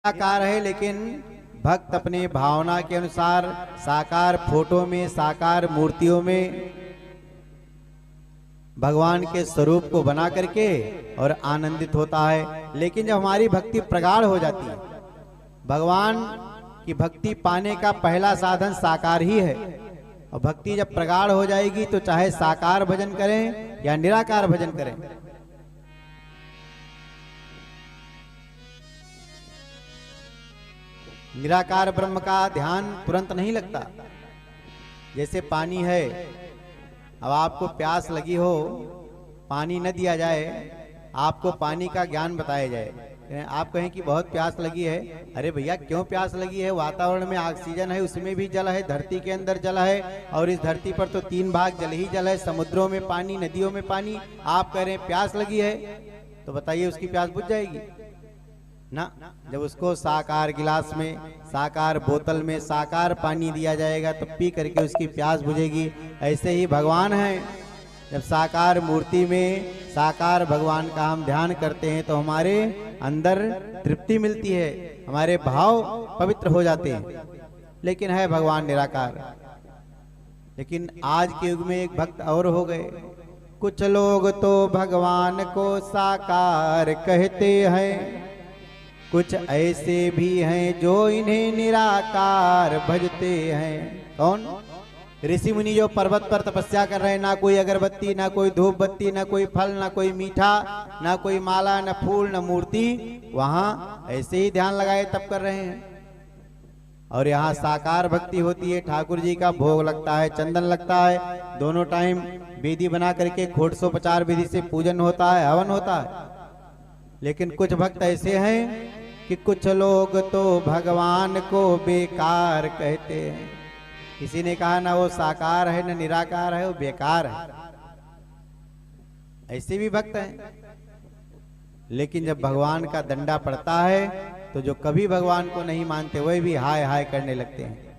निराकार है, लेकिन भक्त अपने भावना के अनुसार साकार फोटो में, साकार मूर्तियों में भगवान के स्वरूप को बना करके और आनंदित होता है। लेकिन जब हमारी भक्ति प्रगाढ़ हो जाती है, भगवान की भक्ति पाने का पहला साधन साकार ही है, और भक्ति जब प्रगाढ़ हो जाएगी तो चाहे साकार भजन करें या निराकार भजन करें, निराकार ब्रह्म का ध्यान तुरंत नहीं लगता। जैसे पानी है, अब आपको प्यास लगी हो, पानी न दिया जाए, आपको पानी का ज्ञान बताया जाए, आप कहें कि बहुत प्यास लगी है। अरे भैया क्यों प्यास लगी है? वातावरण में ऑक्सीजन है, उसमें भी जल है, धरती के अंदर जल है, और इस धरती पर तो 3 भाग जल ही जल है, समुद्रों में पानी, नदियों में पानी। आप कह रहे हैं प्यास लगी है, तो बताइए उसकी प्यास बुझ जाएगी ना? जब उसको साकार गिलास में, साकार बोतल में साकार पानी दिया जाएगा तो पी करके उसकी प्यास बुझेगी। ऐसे ही भगवान है, जब साकार मूर्ति में साकार भगवान का हम ध्यान करते हैं तो हमारे अंदर तृप्ति मिलती है, हमारे भाव पवित्र हो जाते हैं। लेकिन है भगवान निराकार। लेकिन आज के युग में एक भक्त और हो गए। कुछ लोग तो भगवान को साकार कहते हैं, कुछ ऐसे भी हैं जो इन्हें निराकार भजते हैं। कौन? ऋषि मुनि जो पर्वत पर तपस्या कर रहे हैं, ना कोई अगरबत्ती, ना कोई धूप बत्ती, ना कोई फल, ना कोई मीठा, ना कोई माला, ना फूल, ना मूर्ति, वहां ऐसे ही ध्यान लगाए तप कर रहे हैं। और यहाँ साकार भक्ति होती है, ठाकुर जी का भोग लगता है, चंदन लगता है, दोनों टाइम वेदी बना करके घोड़सोपचार विधि से पूजन होता है, हवन होता है। लेकिन कुछ भक्त ऐसे हैं कि कुछ लोग तो भगवान को बेकार कहते हैं। किसी ने कहा ना वो साकार है ना निराकार है, वो बेकार है। ऐसे भी भक्त हैं। लेकिन जब भगवान का डंडा पड़ता है तो जो कभी भगवान को नहीं मानते वही भी हाय हाय करने लगते हैं।